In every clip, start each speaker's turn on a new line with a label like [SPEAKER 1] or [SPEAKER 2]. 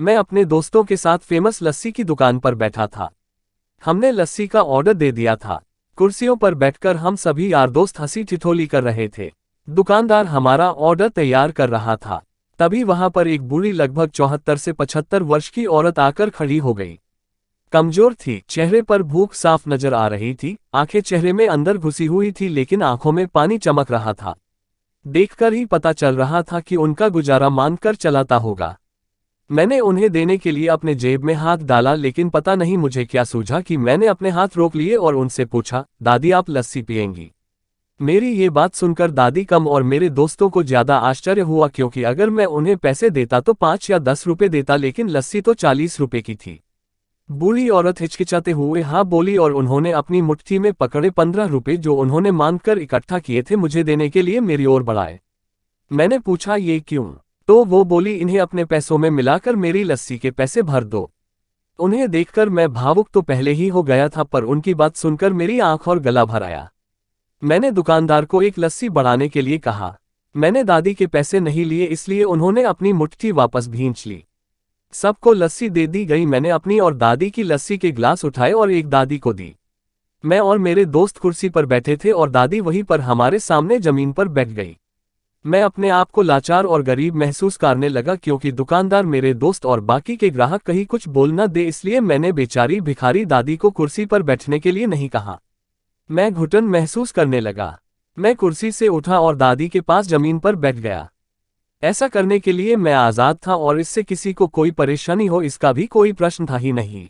[SPEAKER 1] मैं अपने दोस्तों के साथ फेमस लस्सी की दुकान पर बैठा था। हमने लस्सी का ऑर्डर दे दिया था। कुर्सियों पर बैठकर हम सभी यार दोस्त हंसी ठिठोली कर रहे थे। दुकानदार हमारा ऑर्डर तैयार कर रहा था। तभी वहां पर एक बूढ़ी लगभग 74 से 75 वर्ष की औरत आकर खड़ी हो गई। कमजोर थी, चेहरे पर भूख साफ नजर आ रही थी, आंखें चेहरे में अंदर घुसी हुई थी लेकिन आंखों में पानी चमक रहा था। देखकर ही पता चल रहा था कि उनका गुजारा मानकर चलाता होगा। मैंने उन्हें देने के लिए अपने जेब में हाथ डाला लेकिन पता नहीं मुझे क्या सूझा कि मैंने अपने हाथ रोक लिए और उनसे पूछा, दादी आप लस्सी पिएंगी? मेरी ये बात सुनकर दादी कम और मेरे दोस्तों को ज्यादा आश्चर्य हुआ क्योंकि अगर मैं उन्हें पैसे देता तो 5 या 10 रुपए देता लेकिन लस्सी तो 40 रुपए की थी। बूढ़ी औरत हिचकिचाते हुए हाँ बोली और उन्होंने अपनी मुट्ठी में पकड़े 15 रुपए जो उन्होंने मांगकर इकट्ठा किए थे मुझे देने के लिए मेरी ओर बढ़ाए। मैंने पूछा ये क्यों? तो वो बोली इन्हें अपने पैसों में मिलाकर मेरी लस्सी के पैसे भर दो। उन्हें देखकर मैं भावुक तो पहले ही हो गया था पर उनकी बात सुनकर मेरी आंख और गला भर आया। मैंने दुकानदार को एक लस्सी बढ़ाने के लिए कहा। मैंने दादी के पैसे नहीं लिए इसलिए उन्होंने अपनी मुट्ठी वापस भींच ली। सबको लस्सी दे दी गई। मैंने अपनी और दादी की लस्सी के गिलास उठाए और एक दादी को दी। मैं और मेरे दोस्त कुर्सी पर बैठे थे और दादी वहीं पर हमारे सामने जमीन पर बैठ गई। मैं अपने आप को लाचार और गरीब महसूस करने लगा क्योंकि दुकानदार मेरे दोस्त और बाकी के ग्राहक कहीं कुछ बोल न दे इसलिए मैंने बेचारी भिखारी दादी को कुर्सी पर बैठने के लिए नहीं कहा। मैं घुटन महसूस करने लगा। मैं कुर्सी से उठा और दादी के पास जमीन पर बैठ गया। ऐसा करने के लिए मैं आज़ाद था और इससे किसी को कोई परेशानी हो इसका भी कोई प्रश्न था ही नहीं।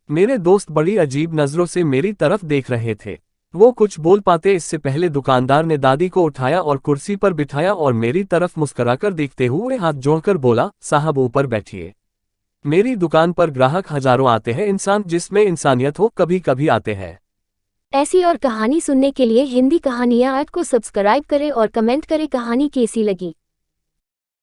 [SPEAKER 1] मेरे दोस्त बड़ी अजीब नज़रों से मेरी तरफ देख रहे थे। वो कुछ बोल पाते इससे पहले दुकानदार ने दादी को उठाया और कुर्सी पर बिठाया और मेरी तरफ मुस्कुराकर देखते हुए हाथ जोड़कर बोला, साहब ऊपर बैठिए। मेरी दुकान पर ग्राहक हजारों आते हैं, इंसान जिसमें इंसानियत हो कभी कभी आते हैं।
[SPEAKER 2] ऐसी और कहानी सुनने के लिए हिंदी कहानियाँ ऐप को सब्सक्राइब करें और कमेंट करें कहानी कैसी लगी।